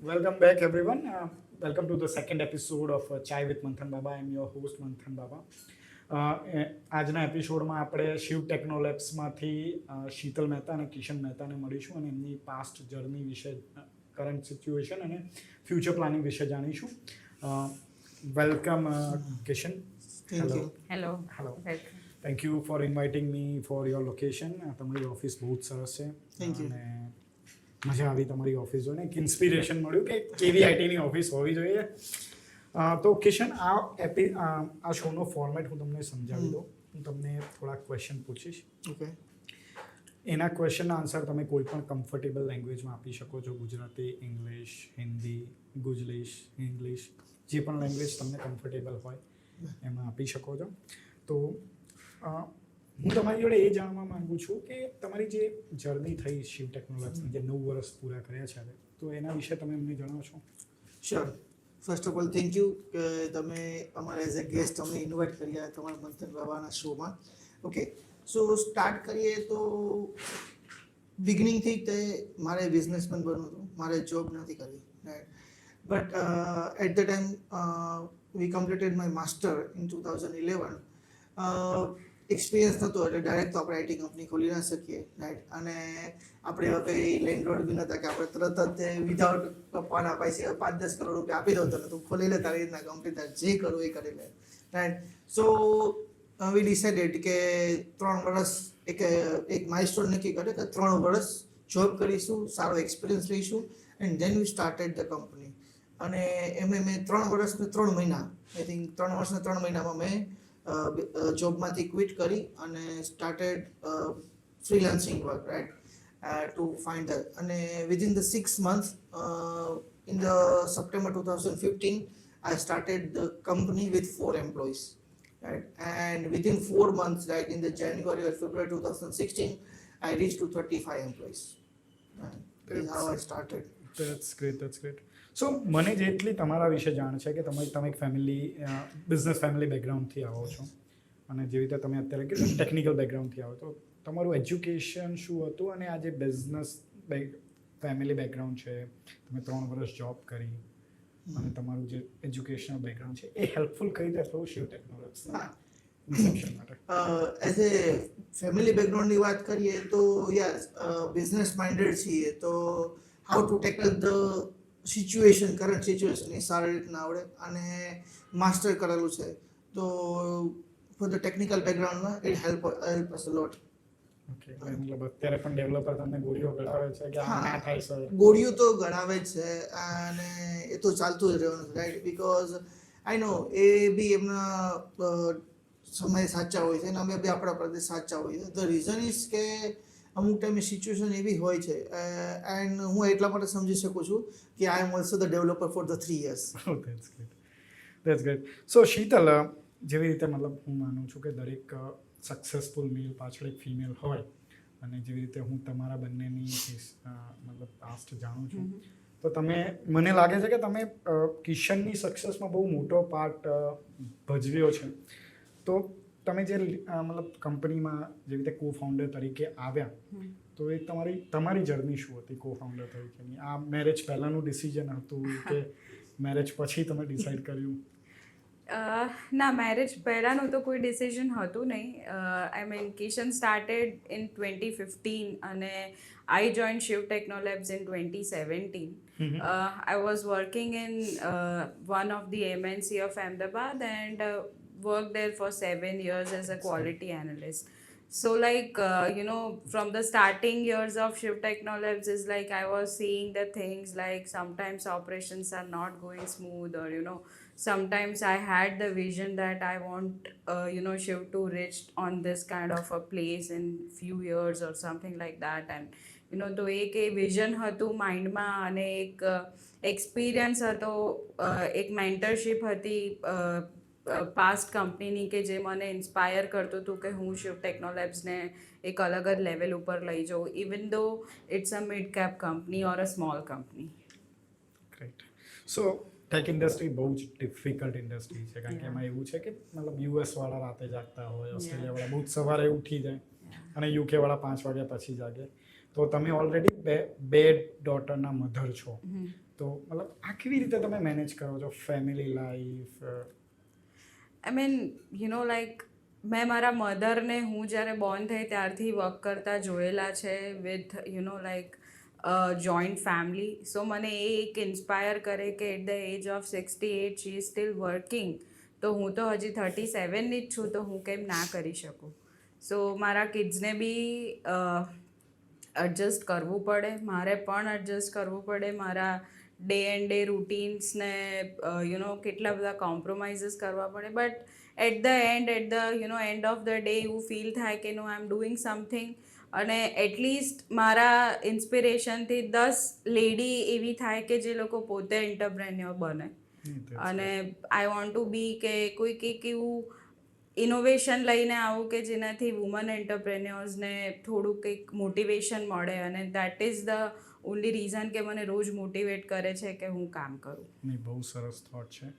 Welcome back, everyone. Welcome to the second episode of Chai with ManthanBaba. I'm your host, ManthanBaba. આજના એપિસોડમાં આપણે શિવ ટેકનોલેબ્સમાંથી શીતલ મહેતા અને કિશન મહેતાને મળીશું અને એમની પાસ્ટ જર્ની વિશે, કરંટ સિચ્યુએશન અને ફ્યુચર પ્લાનિંગ વિશે જાણીશું. Welcome Kishan. Hello. Thank you for inviting me for your location. તમારી ઓફિસ બહુ જ સરસ છે. Thank you. અને મજા આવી તમારી ઓફિસ જોઈને, એક ઇન્સ્પિરેશન મળ્યું કે કેવી આઈટીની ઓફિસ હોવી જોઈએ. તો કિશન, આ શોનો ફોર્મેટ હું તમને સમજાવી દઉં. હું તમને થોડા ક્વેશ્ચન પૂછીશ. ઓકે. એના ક્વેશ્ચનના આન્સર તમે કોઈ પણ કમ્ફર્ટેબલ લેંગ્વેજમાં આપી શકો છો. ગુજરાતી, ઇંગ્લિશ, હિન્દી, ગુજલીશ, ઇંગ્લિશ, જે પણ લેંગ્વેજ તમને કમ્ફર્ટેબલ હોય એમાં આપી શકો છો. તો હું તમારી જોડે એ જાણવા માંગુ છું કે તમારી જે જર્ની થઈ શિવ ટેકનોલોજીની, જે 9 વર્ષ પૂરા કર્યા છે, તો એના વિશે તમે અમને જણાવશો? Sure. First of all thank you કે તમે અમારા એઝ અ ગેસ્ટ અમને ઇન્વાઇટ કર્યા તમારા મંથન બાબાના શોમાં. ઓકે, સો સ્ટાર્ટ કરીએ તો બિગિનિંગથી તે મારે બિઝનેસમેન બનવું હતું, મારે જોબ નથી કરવી, right. But at the time we completed my master in 2011. Experience નહોતો એટલે ડાયરેક્ટ તો આપણે આઈટી કંપની ખોલી ના શકીએ, રાઈટ. અને આપણે એવા કંઈ લેન્ડલોર્ડ બી નહોતા કે આપણે તરત જ વિધાઉટ પપ્પાના પૈસે 5-10 કરોડ રૂપિયા આપી દો તો તું ખોલી લે તારી રીતના કંપની, તારે જે કરવું એ કરી લે, રાઈટ. સો વી ડિસાઇડેડ કે 3 વર્ષ એક માઇલસ્ટોન નક્કી કર્યો કે 3 વર્ષ જોબ કરીશું, સારો એક્સપિરિયન્સ લઈશું and then we started the company. અને મેં 3 વર્ષ ને 3 મહિના, આઈ થિંક 3 વર્ષ ને 3 મહિનામાં મેં જોબમાંથી ક્વિટ કરી અને started freelancing work, right, to find અને within the 6 months in the September 2015 I started the company with 4 employees, right, and within 4 months, right, in the January or February 2016 I reached to 35 employees. That's how I started. That's great. સો મને જેટલી તમારા વિશે જાણ છે કે તમે એક business family બેકગ્રાઉન્ડથી આવો છો અને જેવી રીતે તમે અત્યારે કીધું ટેકનિકલ બેકગ્રાઉન્ડથી આવો, તો તમારું એજ્યુકેશન શું હતું અને આ જે બિઝનેસ ફેમિલી બેકગ્રાઉન્ડ છે, તમે 3 વર્ષ જોબ કરી અને તમારું જે એજ્યુકેશનલ બેકગ્રાઉન્ડ છે એ હેલ્પફુલ કઈ રીતે થયું શિવ ટેકનોલોજી માટે? એઝ એ ફેમિલી બેકગ્રાઉન્ડની વાત કરીએ તો યસ, બિઝનેસ માઇન્ડેડ છીએ તો how to tackle the situation, current situation એ સારી રીતના આવડે અને માસ્ટર કરેલું છે તો ફોર ધ ટેકનિકલ બેકગ્રાઉન્ડમાં it help us a lot. Okay, મતલબ અત્યારે પણ ડેવલપર તમને ગોળીઓ ગળાવે છે કે આ ના થાય સર? ગોળીઓ તો ગણાવે જ છે અને એ તો ચાલતું જ રહેવાનું, રાઈટ, બિકોઝ આઈ નો એ બી એમના સમય સાચા હોય છે અને અમે બી આપણા પ્રદેશ સાચા હોય છે. ધ રીઝન ઇઝ કે અમુક ટાઈમે સિચ્યુએશન એવી હોય છે એન્ડ હું એટલા માટે સમજી શકું છું કે I am also the developer for the 3 years. That's great. So Sheetal, જેવી રીતે મતલબ હું માનું છું કે દરેક સક્સેસફુલ મેલ પાછળ એક ફિમેલ હોય અને જેવી રીતે હું તમારા બંનેની મતલબ પાસ્ટ જાણું છું, તો મને લાગે છે કે તમે કિશનની સક્સેસમાં બહુ મોટો પાર્ટ ભજવ્યો છે. તો તમે જે મતલબ કંપનીમાં જેવી રીતે કો ફાઉન્ડર તરીકે આવ્યા, તો એ તમારી જર્ની શું હતી કો ફાઉન્ડર તરીકેની? આ મેરેજ પહેલાંનું ડિસિઝન હતું કે મેરેજ પછી તમે ડિસાઈડ કર્યું? ના, મેરેજ પહેલાંનું તો કોઈ ડિસિઝન હતું નહીં. I mean Kishan started in 2015 અને I join Shiv Technolabs in 2017. I was working in one of the MNC of Ahmedabad and worked there for 7 years as a quality analyst. So from the starting years of Shiv Technolabs is like I was seeing the things like sometimes operations are not going smooth or sometimes I had the vision that I want Shiv to reach on this kind of a place in few years or something like that. And તો એક એ vision હતું માઇન્ડમાં અને એક experience હતો, એક mentorship હતી past કંપનીની કે જે મને ઇન્સ્પાયર કરતું હતું કે હું શિવ ટેકનોલેબ્સને એક અલગ જ લેવલ ઉપર લઈ જાઉં, even though it's a mid cap company or a small company. Great. So tech industry બહુ જ ડિફિકલ્ટ ઇન્ડસ્ટ્રી છે, કારણ કે એમાં એવું છે કે મતલબ યુએસવાળા રાતે જાગતા હોય, ઓસ્ટ્રેલિયાવાળા બહુ જ સવારે ઉઠી જાય અને યુકેવાળા 5 વાગ્યા પછી જાગે. તો તમે ઓલરેડી બે ડોટરના મધર છો, તો મતલબ આ કેવી રીતે તમે મેનેજ કરો છો family life? I mean like મેં મારા મધરને હું જ્યારે બોર્ન થઈ ત્યારથી વર્ક કરતા જોયેલા છે with like joint family. So મને એ એક ઇન્સ્પાયર કરે કે at the age of 68 she is still working. તો હું તો હજી 37ની જ છું, તો હું કેમ ના કરી શકું. સો મારા કિડ્સને બી એડજસ્ટ કરવું પડે, મારે પણ એડજસ્ટ કરવું પડે, મારા ડે એન્ડ ડે રૂટીન્સને કેટલા બધા કોમ્પ્રોમાઇઝીસ કરવા પડે. But at the end of the day એવું ફીલ થાય કે no I am doing something. અને એટલીસ્ટ મારા ઇન્સ્પિરેશનથી 10 લેડી એવી થાય કે જે લોકો પોતે એન્ટરપ્રેન્યોર બને. અને આઈ વોન્ટ ટુ બી કે કોઈક એક એવું ઇનોવેશન લઈને આવું કે જેનાથી વુમન એન્ટરપ્રેન્યોર્સને થોડુંક કંઈક મોટિવેશન મળે. અને that is the only reason કે મને રોજ મોટિવેટ કરે છે કે હું કામ કરું. નહીં, બહુ સરસ થોટ છે.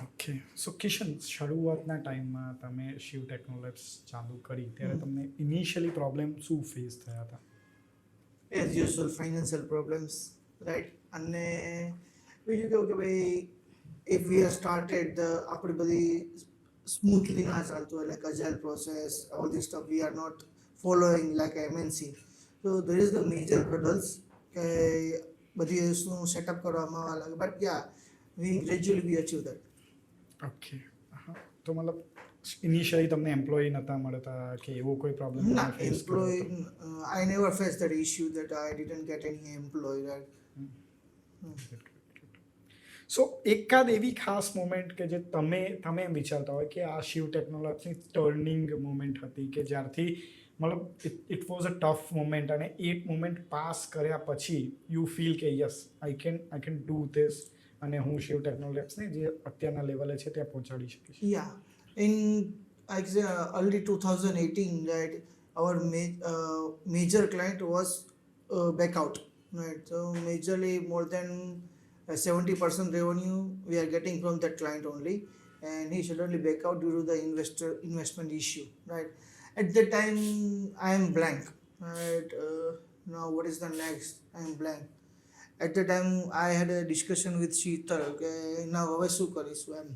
ઓકે, સો કિશન, શરૂઆતના ટાઈમમાં તમે શિવ ટેકનોલેબ્સ ચાલુ કરી ત્યારે તમને ઇનિશિયલી પ્રોબ્લેમ શું ફેસ થયા હતા? As usual financial problems, right. અને બીજું કેવું કે ભાઈ if we are started the આપણી બધી સ્મૂથલી ના ચાલતું હોય, like agile process, all this stuff we are not following like MNC. તો there is the major hurdles કે બધી વસ્તુનું સેટઅપ કરવામાં આવે. But yeah we gradually we achieve that. Okay, હા. તો મતલબ ઇનિશિયલી તમને એમ્પ્લોય નહોતા મળતા કે એવો કોઈ પ્રોબ્લેમ? ના, employ I never faced that issue that I didn't get any employee, right? સો એકાદ એવી ખાસ મોમેન્ટ કે જે તમે એમ વિચારતા હોય કે આ શિવ ટેકનોલોજીની ટર્નિંગ મોમેન્ટ હતી કે જ્યારથી મતલબ it was a tough moment, અને એ મોમેન્ટ પાસ કર્યા પછી યુ ફીલ કે yes I can do this, અને હું શિવ ટેકનોલેબ્સને જે અત્યારના લેવલે છે ત્યાં પહોંચાડી શકીશ? Yeah, in like early 2018, right, our major client was back out, right? So majorly more than 70% revenue we are getting from that client only, and he suddenly back out due to the investment issue, right? At that time I am blank, right? Now what is the next? I am blank. At the time I had a discussion with Sheetal કે now હવે શું કરીશું એમ.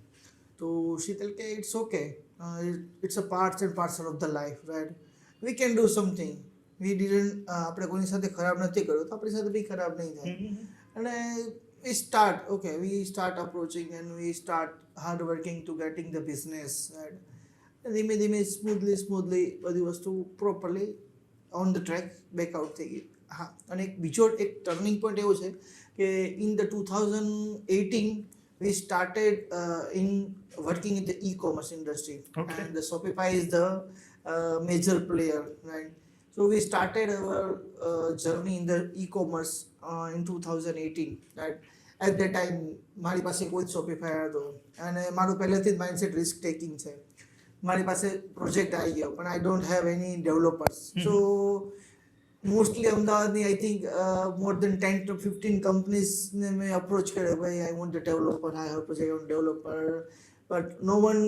તો Sheetal કે it's okay, it's a parts and parcel of the life, right? We can do something. We didn't આપણે કોઈની સાથે ખરાબ નથી કર્યું તો આપણી સાથે બી ખરાબ નહીં થાય. અને we start approaching and we start hard working to getting the business, right? ધીમે ધીમે સ્મૂથલી બધી વસ્તુ પ્રોપરલી ઓન ધ ટ્રેક બેકઆઉટ થઈ ગઈ. હા, અને બીજો એક ટર્નિંગ પોઈન્ટ એવો છે કે in the 2018 we started in working in the e-commerce industry. Okay. And the Shopify is the major player, right? So we started our journey in the e-commerce in 2018, right? At that time મારી પાસે કોઈ Shopify હતો અને મારું પહેલેથી જ mindset risk taking છે. મારી પાસે પ્રોજેક્ટ આવી ગયો પણ I don't have any developers. So mostly અમદાવાદની I think more then 10 to 15 કંપનીઝને મેં અપ્રોચ કર્યો, ભાઈ I want the developer, I have project on developer, but no one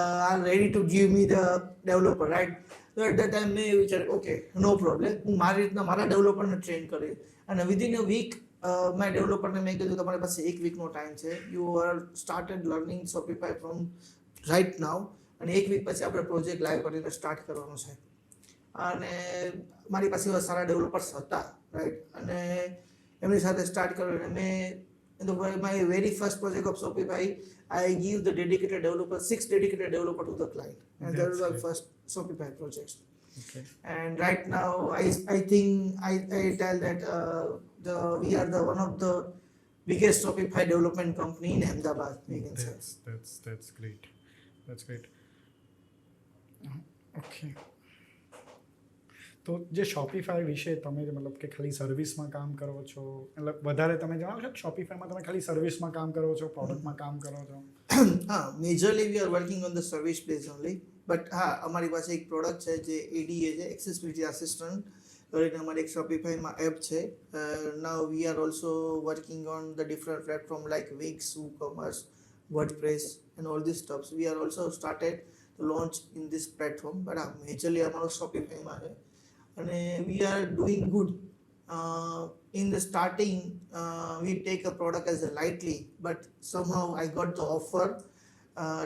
are ready to give me the developer, right? તો at the time મેં વિચાર્યું okay no problem, હું મારી રીતના મારા ડેવલપરને ટ્રેન કરી. અને વિધિન અ વીક મારા ડેવલપરને મેં કીધું તમારી પાસે 1 વીકનો ટાઈમ છે, you are started learning Shopify from right now, અને 1 વીક પછી આપણે પ્રોજેક્ટ લાઈવ કરીને સ્ટાર્ટ કરવાનો છે. અને મારી પાસે એવા સારા ડેવલપર્સ હતા, રાઈટ? અને એમની સાથે સ્ટાર્ટ કર્યું. અને મેં my very first project of Shopify I give the dedicated developer, 6 dedicated developer to the client, and that was our first Shopify project. Okay. And right now, I think I tell that we are the one of the biggest Shopify development company in Ahmedabad. We can say. That's great. That's great. Okay. તો જે શોપિફાય વિશે તમે મતલબ કે ખાલી સર્વિસમાં કામ કરો છો, મતલબ વધારે તમે જણાવો છો શોપિફાયમાં તમે ખાલી સર્વિસમાં કામ કરો છો, પ્રોડક્ટમાં કામ કરો છો? હા, majorly we are working on the service base only. But હા, અમારી પાસે એક પ્રોડક્ટ છે જે એડીએ છે, એક્સેસિબિલિટી આસિસ્ટન્ટ કરીને અમારી એક શોપિફાઈમાં એપ છે. Now we are also working on the different platform like Wix, WooCommerce, WordPress and all these stuffs. We are also started to launch in this platform, but majorly અમારો શોપિફાઈમાં છે. અને we are doing good. in the starting, we take a product as a lightly, but somehow I got the offer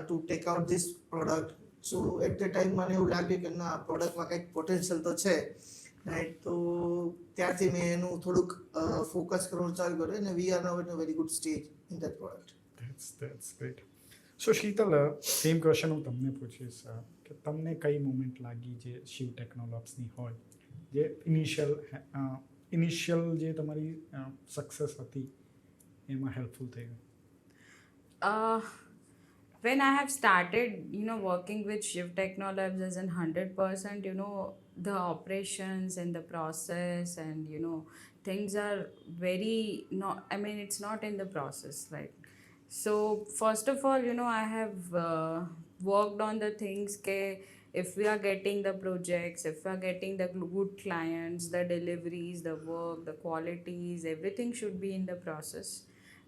to take out this product. So at the time મને એવું લાગ્યું કે ના પ્રોડક્ટમાં કંઈક potential તો છે, રાઈટ. તો ત્યારથી મેં એનું થોડુંક ફોકસ કરવાનું ચાલુ કર્યું અને we are now in a very good stage in that product. That's great. So Sheetal, same question હું તમને પૂછીશ કે તમને કઈ મોમેન્ટ લાગી જે શિવ ટેકનોલોબ્સની હોય, જે ઇનિશિયલ જે તમારી સક્સેસ હતી એમાં હેલ્પફુલ થઈ ગયું? When I have started, working with Shiv Technolabs as in 100%, the operations and the process and, things are very not, I mean, it's not in the process, right? So, first of all, I have worked on the things if we are getting the projects, if we are getting the good clients, the deliveries, the work, the qualities, everything should be in the process.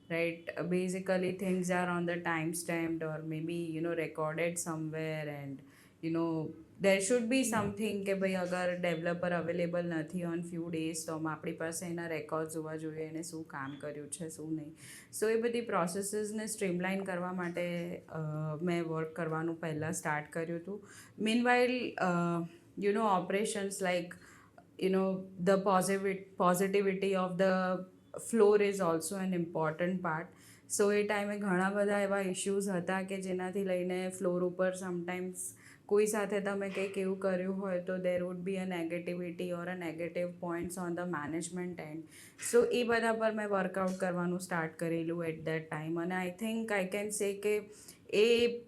Right, basically things are on the time stamped or maybe recorded somewhere, and there should be something કે ભાઈ અગર developer available નથી on few days તો આપણી પાસે એના records હોવા જોઈએ એને શું કામ કર્યું છે શું નહીં. સો એ બધી પ્રોસેસીસને સ્ટ્રીમલાઇન કરવા માટે મેં વર્ક કરવાનું પહેલાં સ્ટાર્ટ કર્યું હતું. Meanwhile operations like the positivity of the floor is also an important part. સો એ ટાઈમે ઘણા બધા એવા ઇશ્યુઝ હતા કે જેનાથી લઈને ફ્લોર ઉપર સમટાઈમ્સ કોઈ સાથે તમે કંઈક એવું કર્યું હોય તો there would be a negativity or a negative points on the management end. So એ બધા પર મેં વર્કઆઉટ કરવાનું સ્ટાર્ટ કરેલું એટ દેટ ટાઈમ. અને I think I can say કે એ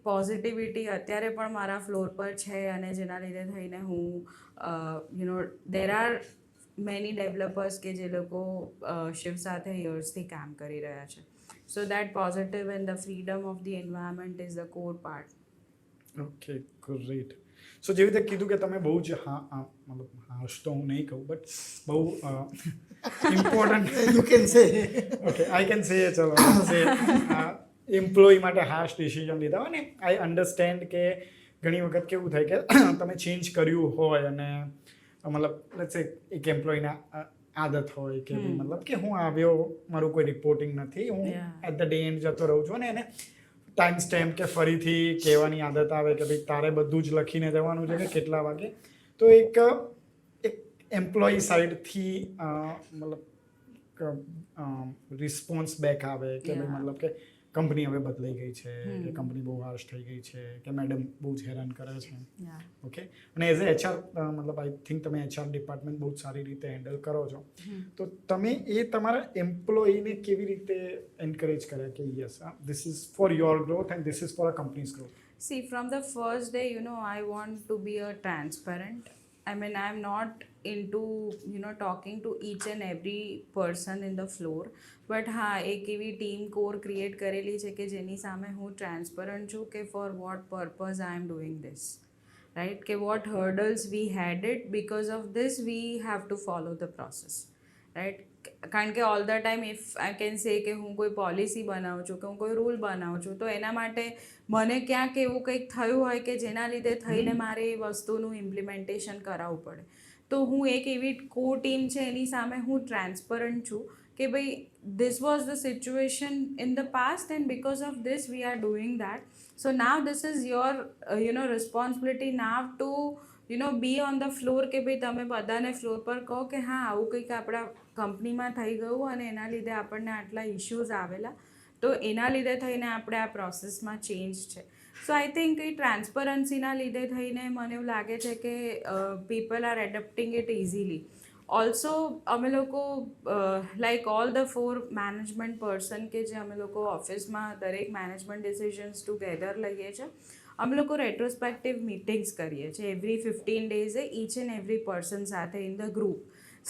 પોઝિટિવિટી અત્યારે પણ મારા ફ્લોર પર છે અને જેના લીધે થઈને હું દેર આર મેની ડેવલપર્સ કે જે લોકો શિવ સાથે યર્સથી કામ કરી રહ્યા છે. So that positive and the freedom of the environment is the core part. Okay, great. So જેવી રીતે કીધું કે તમે બહુ જ મતલબ હાશ તો હું નહીં કહું બટ બહુ important you can say okay I can સે ચલો એમ્પ્લોય માટે હાશ ડિસિઝન લીધા હોય ને. આઈ અન્ડરસ્ટેન્ડ કે ઘણી વખત કેવું થાય કે તમે ચેન્જ કર્યું હોય અને મતલબ લેટ્સ સે એક એમ્પ્લોયના આદત હોય કે મતલબ કે હું આવ્યો, મારું કોઈ રિપોર્ટિંગ નથી, હું એટ ધ ડે એન્ડ જતો રહું છું અને એને ટાઈમ સ્ટેમ્પ કે ફરીથી કહેવાની આદત આવે કે ભાઈ તારે બધું જ લખીને જવાનું છે કે કેટલા વાગે. તો એક એમ્પ્લોય સાઈડથી મતલબ રિસ્પોન્સ બેક આવે કે ભાઈ મતલબ કે કંપની હવે બદલાઈ ગઈ છે કે કંપની બહુ હાર્શ થઈ ગઈ છે કે મેડમ બહુ જ હેરાન કરે છે. ઓકે, અને એઝ એ એચઆર મતલબ આઈ થિંક તમે એચઆર ડિપાર્ટમેન્ટ બહુ જ સારી રીતે હેન્ડલ કરો છો. તો તમે એ તમારા એમ્પ્લોયીને કેવી રીતે એન્કરેજ કર્યા કે yes this is for your growth and this is for a companies growth? See, from the first day, I want to be a transparent. I mean, I'm not into, talking to each and every person in the floor. But હા, એક એવી team core create કરેલી છે કે જેની સામે હું transparent છું કે for what purpose I am doing this, right. કે what hurdles we had it, because of this we have to follow the process, right. કારણ કે all the time if I can say કે હું કોઈ policy બનાવું છું કે હું કોઈ રૂલ બનાવું છું તો એના માટે મને ક્યાંક એવું કંઈક થયું હોય કે જેના લીધે થઈને મારે એ વસ્તુનું ઇમ્પ્લિમેન્ટેશન કરાવવું પડે. તો હું એક એવી કો ટીમ છે એની સામે હું ટ્રાન્સપરન્ટ છું કે ભાઈ this was the situation in the past and because of this we are doing that. So now this is your responsibility now to be on the floor કે ભાઈ તમે બધાને ફ્લોર પર કહો કે હા આવું કંઈક આપણા કંપનીમાં થઈ ગયું અને એના લીધે આપણને આટલા ઇશ્યુઝ આવેલા, તો એના લીધે થઈને આપણે આ પ્રોસેસમાં ચેન્જ છે. સો આઈ થિંક એ ટ્રાન્સપરન્સીના લીધે થઈને મને એવું લાગે છે કે people are adapting it easily. Also અમે લોકો like all the 4 management person કે જે અમે લોકો ઓફિસમાં દરેક મેનેજમેન્ટ ડિસિઝન્સ ટુગેધર લઈએ છીએ, અમે લોકો રેટ્રોસ્પેક્ટિવ મીટિંગ્સ કરીએ છીએ એવરી 15 ડેઝે ઈચ એન્ડ એવરી પર્સન સાથે ઇન ધ ગ્રુપ.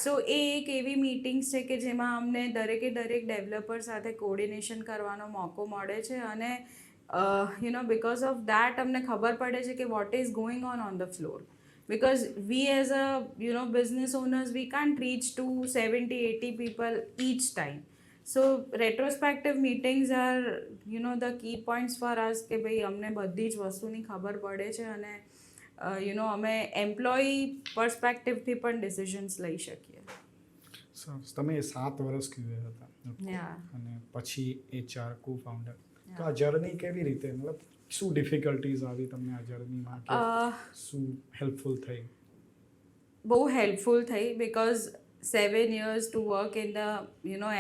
સો એ એક એવી મીટિંગ્સ છે કે જેમાં અમને દરેકે દરેક ડેવલપર સાથે કોર્ડિનેશન કરવાનો મોકો મળે છે અને બિકોઝ ઓફ દેટ અમને ખબર પડે છે કે what is going on the floor. Because we as a business owners, we can't reach to 70-80 people each time. So retrospective meetings are the key points for us કે ભાઈ અમને બધી જ વસ્તુની ખબર પડે છે અને અમે એમ્પ્લોયી પર્સપેક્ટિવથી પણ ડિસિઝન્સ લઈ શકીએ. સરસ. તમે 7 વર્ષ QA હતા. Okay. Yeah. અને પછી HR કો ફાઉન્ડર. તો આ જર્ની કેવી રીતે, મતલબ શું ડિફિકલ્ટીઝ આવી તમને આ જર્નીમાં, કે શું હેલ્પફુલ થઈ? બહુ હેલ્પફુલ થઈ because 7 years to work in the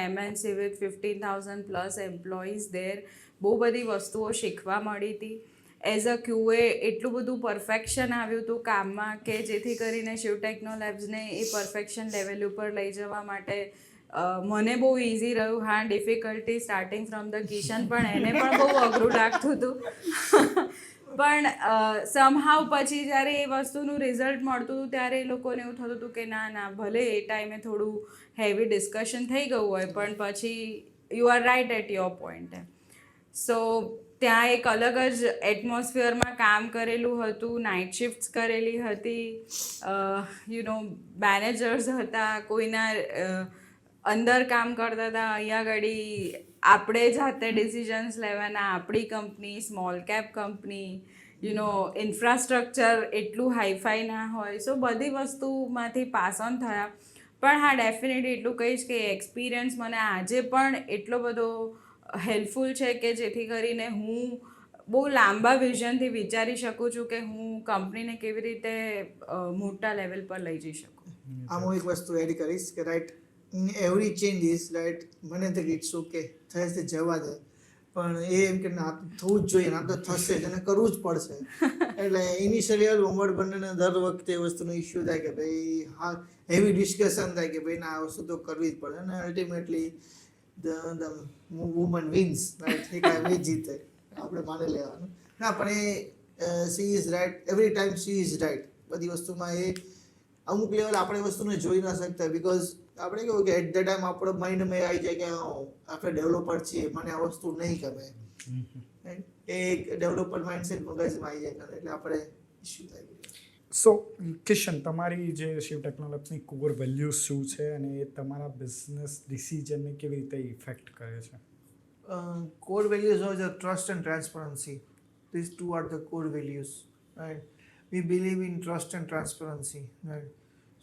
MNC with 15,000 plus employees there, બહુ બધી વસ્તુઓ શીખવા મળી હતી. એઝ અ QA એટલું બધું પરફેક્શન આવ્યું હતું કામમાં કે જેથી કરીને શિવ ટેકનોલેબ્સને એ પરફેક્શન લેવલ ઉપર લઈ જવા માટે મને બહુ ઇઝી રહ્યું. હા, difficulty starting from the Kishan, પણ એને પણ બહુ અઘરું લાગતું હતું. પણ સમહાવ પછી જ્યારે એ વસ્તુનું રિઝલ્ટ મળતું હતું ત્યારે એ લોકોને એવું થતું હતું કે ના ભલે એ ટાઈમે થોડું હેવી ડિસ્કશન થઈ ગયું હોય, પણ પછી you are right at your point. So ત્યાં એક અલગ જ એટમોસ્ફિયરમાં કામ કરેલું હતું, નાઇટ શિફ્ટ્સ કરેલી હતી, મેનેજર્સ હતા, કોઈના અંદર કામ કરતા હતા, અહીંયા ઘડી આપણે જાતે ડિસિઝન્સ લેવાના, આપણી company small cap company, infrastructure એટલું હાઈફાઈ ના હોય. સો બધી વસ્તુમાંથી પાસ ઓન થયા. પણ હા, ડેફિનેટલી એટલું કહીશ કે એક્સપિરિયન્સ મને આજે પણ એટલો બધો હેલ્પફુલ છે કે જેથી કરીને હું બહુ લાંબા વિઝનથી વિચારી શકું છું કે હું કંપનીને કેવી રીતે મોટા લેવલ પર લઈ જઈ શકું. આમ હું એક વસ્તુ એડ કરીશ કે right, every change is right, મને તો ઇટ્સ ઓકે, થશે જવા દે, પણ એ એમ કે ના થવું જ જોઈએ, ના તો થશે જ અને કરવું જ પડશે. એટલે ઇનિશિયલી હોમવર્ડ બંનેને દર વખતે એ વસ્તુનો ઇસ્યુ થાય કે ભાઈ હા, હેવી ડિસ્કશન થાય કે ભાઈ ના આ વસ્તુ તો કરવી જ પડે, અને ultimately the woman wins, right, એ કાંઈ જીતે, આપણે માની લેવાનું. ના પણ એ she is right, every time she is right. બધી વસ્તુમાં એ અમુક લેવલ આપણે વસ્તુને જોઈ ના શકતા, બીકોઝ આપણે કેવું કે એટ ધ ટાઈમ આપણો માઇન્ડમાં આવી જાય કે આપણે ડેવલપર છીએ, મને આ વસ્તુ નહીં ગમે, એ એક ડેવલપર માઇન્ડસેટ મગજમાં આવી જાય, એટલે આપણે ઇસ્યુ થાય. સો કિશન, તમારી જે શિવ ટેકનોલોજીની કોર વેલ્યુઝ શું છે અને એ તમારા બિઝનેસ ડિસિઝનને કેવી રીતે ઇફેક્ટ કરે છે? Core values are the trust and transparency. These two are the core values, right? We believe in trust and transparency, right?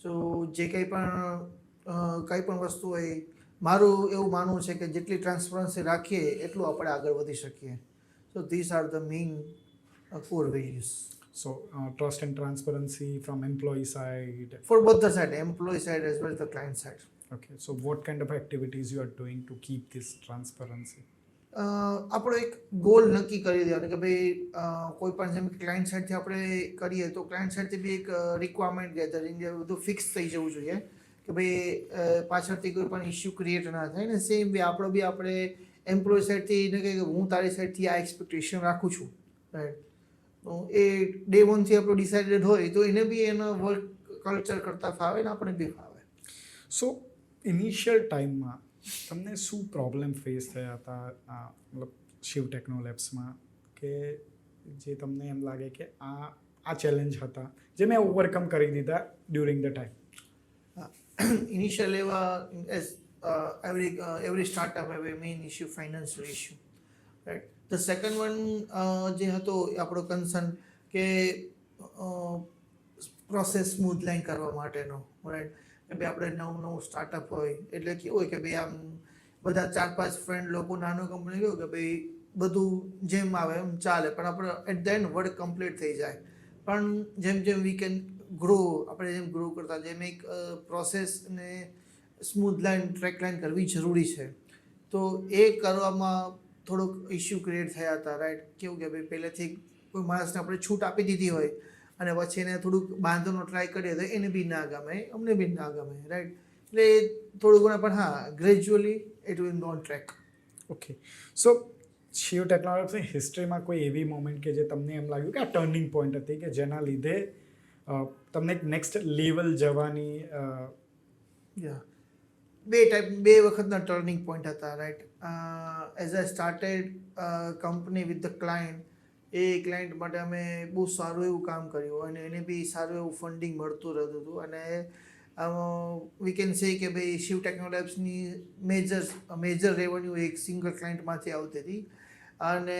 So જે કંઈ પણ વસ્તુ હોય, મારું એવું માનવું છે કે જેટલી ટ્રાન્સપરન્સી રાખીએ એટલું આપણે આગળ વધી શકીએ. So these are the main core values. So trust and transparency from employee side. For both the side, employee side as well as the client side. Okay, so what kind of activities you are doing to keep this transparency? આપણો એક goal નક્કી કરી દેવાનો કે ભાઈ કોઈ પણ જેમ ક્લાયન્ટ સાઈડથી આપણે કરીએ તો ક્લાયન્ટ સાઈડથી બી એક રિક્વાયરમેન્ટ ગેધરિંગ જે બધું ફિક્સ થઈ જવું જોઈએ કે ભાઈ પાછળથી કોઈ પણ ઇસ્યુ ક્રિએટ ના થાય ને. સેમ વે આપણે એમ્પ્લોય સાઈડથી એને કહે કે હું તારી સાઈડથી આ એક્સપેક્ટેશન રાખું છું, રાઈટ. તો એ ડે વનથી આપણું ડિસાઇડેડ હોય તો એને બી એનો વર્ક કલ્ચર કરતાં ફાવે ને આપણે બી ફાવે. સો ઇનિશિયલ ટાઈમમાં તમને શું પ્રોબ્લેમ ફેસ થયા હતા મતલબ શિવ ટેકનોલેબ્સમાં, કે જે તમને એમ લાગે કે આ ચેલેન્જ હતા જે મેં ઓવરકમ કરી દીધા ડ્યુરિંગ ધ ટાઈમ? ઇનિશિયલ એવા as every startup have a main issue, financial issue, right? The second one જે હતો એ આપણો કન્સર્ન કે પ્રોસેસ સ્મૂથ લાઈન કરવા માટેનો, રાઈટ. કે ભાઈ આપણે નવું સ્ટાર્ટઅપ હોય એટલે કેવું હોય કે ભાઈ આમ બધા 4-5 ફ્રેન્ડ લોકો નાનો કંપની કેવું કે ભાઈ બધું જેમ આવે એમ ચાલે, પણ આપણે at the end work complete થઈ જાય. પણ જેમ વી કેન ગ્રો, આપણે જેમ ગ્રો કરતા જેમ એક પ્રોસેસને સ્મૂથ લાઈન ટ્રેક લાઈન કરવી જરૂરી છે. તો એ કરવામાં થોડોક ઇસ્યુ ક્રિએટ થયા હતા, રાઈટ. કેવું કે ભાઈ પહેલેથી કોઈ માણસને આપણે છૂટ આપી દીધી હોય અને પછી એને થોડુંક બાંધવાનો ટ્રાય કરીએ તો એને બી ના ગમે, અમને બી ના ગમે, રાઈટ. એટલે થોડું ઘણા પણ હા, gradually it will on track. Okay, so Shiv ટેકનોલોજીની હિસ્ટ્રીમાં કોઈ એવી મોમેન્ટ કે જે તમને એમ લાગ્યું કે આ ટર્નિંગ પોઈન્ટ હતી કે જેના લીધે તમને એક નેક્સ્ટ લેવલ જવાની? બે વખતના ટર્નિંગ પોઈન્ટ હતા, right. As I started company with the client, A client માટે અમે બહુ સારું એવું કામ કર્યું અને એને બી સારું એવું ફંડિંગ મળતું રહેતું હતું. અને વી કેન સે કે ભાઈ શિવ ટેકનોલેબ્સની મેજર રેવન્યુ એક સિંગલ ક્લાયન્ટમાંથી આવતી હતી. અને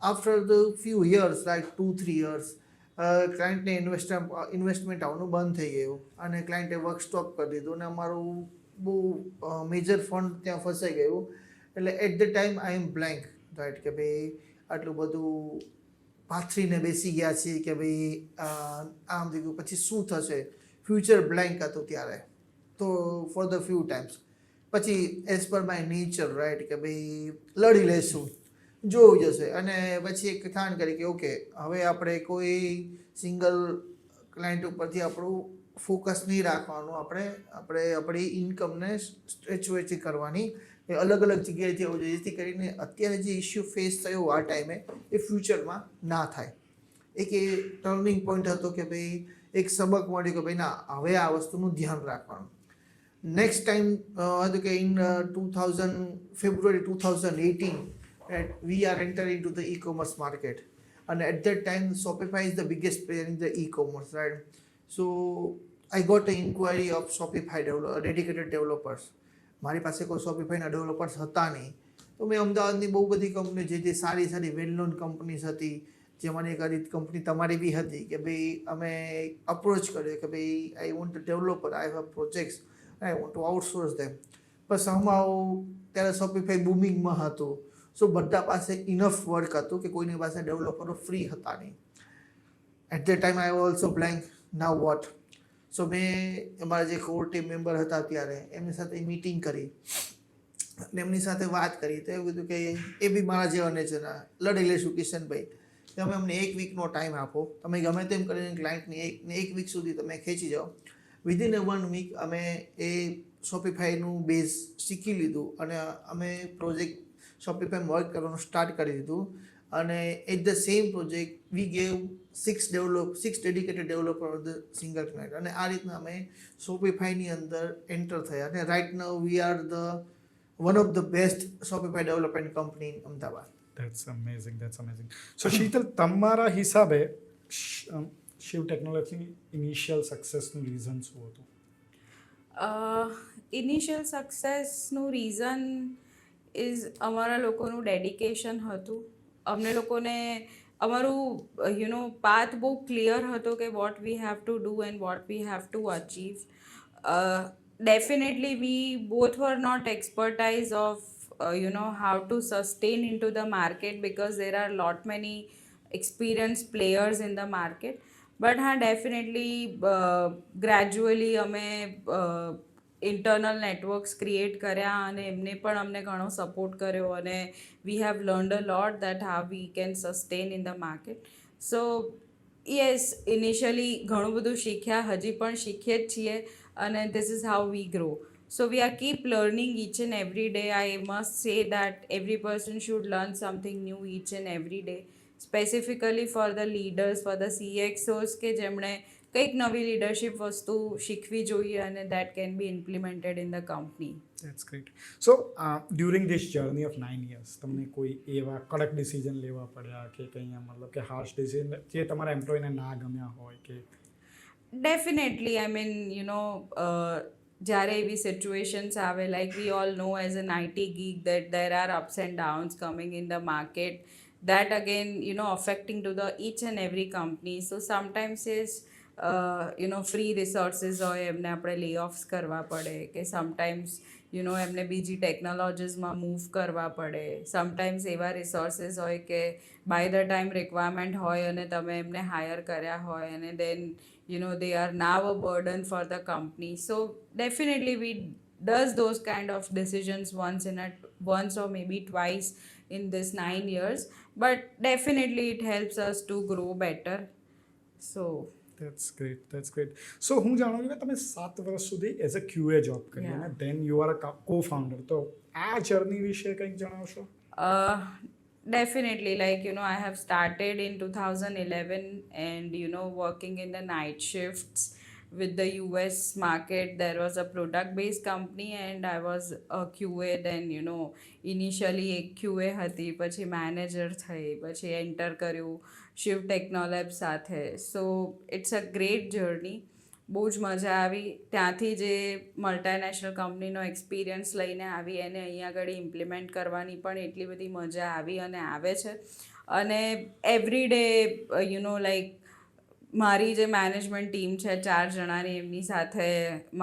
after the few years, like 2-3 years, ક્લાયન્ટને ઇન્વેસ્ટમેન્ટ આવવાનું બંધ થઈ ગયું અને ક્લાયન્ટે વર્ક સ્ટોપ કરી દીધું અને અમારું બહુ મેજર ફંડ ત્યાં ફસાઈ ગયું. એટલે at the time I am blank, right, કે ભાઈ આટલું બધું પાથરીને બેસી ગયા છીએ કે ભાઈ આમ થઈ ગયું, પછી શું થશે, ફ્યુચર બ્લેન્ક હતું ત્યારે. તો ફોર ધ ફ્યુ ટાઈમ્સ પછી as per my nature, right, કે ભાઈ લડી લેશું, જોવું જશે. અને પછી એક ઠાણ કરી કે ઓકે, હવે આપણે કોઈ સિંગલ ક્લાયન્ટ ઉપરથી આપણું ફોકસ નહીં રાખવાનું, આપણે આપણી ઇન્કમને સ્ટ્રેચ કરવાની, એ અલગ અલગ જગ્યાએ જવું જોઈએ, જેથી કરીને અત્યારે જે ઇસ્યુ ફેસ થયો આ ટાઈમે એ ફ્યુચરમાં ના થાય. એક એ ટર્નિંગ પોઈન્ટ હતો કે ભાઈ એક સબક મળ્યું કે ભાઈ ના, હવે આ વસ્તુનું ધ્યાન રાખવાનું. નેક્સ્ટ ટાઈમ હતું કે in February 2018 we are entering into the e-commerce market, and at that time Shopify is the biggest player in the e-commerce, right? So I got an inquiry of Shopify dedicated developers. મારી પાસે કોઈ શોપિફાઈના developers હતા નહીં, તો મેં અમદાવાદની બહુ બધી કંપની, જે સારી સારી વેલ નોન કંપનીઝ હતી, જેમાંની એક કંપની તમારી બી હતી, કે ભાઈ અમે અપ્રોચ કર્યો કે ભાઈ I want developer, I have projects, I want to outsource them. પણ સમહાઉ ત્યારે શોપિફાઈ બૂમિંગમાં હતું, સો બધા પાસે ઇનફ વર્ક હતું કે કોઈની પાસે ડેવલપરો ફ્રી હતા નહીં. At the time I also blank, now what. So મેં અમારા જે કોર ટીમ મેમ્બર હતા ત્યારે એમની સાથે મીટિંગ કરી અને એમની સાથે વાત કરી. તો એવું કીધું કે એ બી મારા જેવા નેચરના, લડી લઈશું કિશનભાઈ, તમે અમને 1 વીકનો ટાઈમ આપો, તમે ગમે તેમ કરીને ક્લાયન્ટની એક વીક સુધી તમે ખેંચી જાઓ. વિધિન 1 વીક અમે એ શોપિફાઈનું બેઝ શીખી લીધું અને અમે પ્રોજેક્ટ શોપિફાઈમાં વર્ક કરવાનું સ્ટાર્ટ કરી દીધું. અને at the same project we gave 6 dedicated developer of the single client. અને આ રીતના અમે શોપિફાઈની અંદર એન્ટર થયા. અને right now we are one of the best Shopify development company in Ahmedabad. That's amazing. That's amazing. So Sheetal, તમારા હિસાબે શિવ ટેકનોલોજીની ઇનિશિયલ સક્સેસનું રીઝન શું હતું? ઇનિશિયલ સક્સેસનું રીઝન ઇઝ અમારા લોકોનું ડેડિકેશન હતું. અમને લોકોને અમારું પાથ બહુ ક્લિયર હતો કે what we have two do and what we have to achieve. Definitely we both were not expertise of how to sustain into the market, because there are lot many experienced players in the market. But definitely gradually અમે internal networks create કર્યા અને એમને પણ અમને ઘણો support કર્યો, અને we have learned a lot that how we can sustain in the market. So yes, initially ઘણું બધું શીખ્યા, હજી પણ શીખીએ જ છીએ, અને this is how we grow. So we are keep learning each and every day. I must say that every person should learn something new each and every day, specifically for the leaders, for the CXOs કે જેમણે કંઈક નવી leadership વસ્તુ શીખવી જોઈએ અને that can be implemented in the company. That's great. So during this journey of 9 years તમને કોઈ એવા કડક ડિસિઝન લેવા પડ્યા કે કંઈ મતલબ કે હાર્શ ડિસિઝન જે તમારા એમ્પ્લોયને ના ગમ્યા હોય કે? Definitely, I mean, જ્યારે એવી સિચ્યુએશન્સ આવે, like we all know as an IT geek that there are ups and downs coming in the market, that again, affecting to the each and every company. So sometimes is free resources હોય એમને આપણે લે offs કરવા પડે, કે sometimes એમને બીજી ટેકનોલોજીસમાં move કરવા પડે. સમટાઈમ્સ એવા રિસોર્સિસ હોય કે બાય ધ ટાઈમ રિક્વાયરમેન્ટ હોય અને તમે એમને હાયર કર્યા હોય, અને દેન they are now a burden for the company. So definitely we does those kind of decisions once or maybe twice in this 9 years, but definitely it helps us to grow better. So That's great. So હું જાણું છું કે તમે 7 વર્ષ સુધી as a QA job કરી અને then you are a કો-ફાઉન્ડર. તો આ જર્ની વિશે કંઈક જણાવશો? Definitely, I have started in 2011 and working in the night shifts with the US market. There was a product based company and I was a QA. Then initially એક QA હતી, પછી manager થઈ, પછી enter કર્યું Shiv Technolab સાથે. So it's a great journey. બહુ જ મજા આવી. ત્યાંથી જે મલ્ટાનેશનલ કંપનીનો એક્સપિરિયન્સ લઈને આવી એને અહીંયા આગળ ઇમ્પ્લિમેન્ટ કરવાની પણ એટલી બધી મજા આવી અને આવે છે. અને એવરી ડે મારી જે મેનેજમેન્ટ ટીમ છે 4 જણાની, એમની સાથે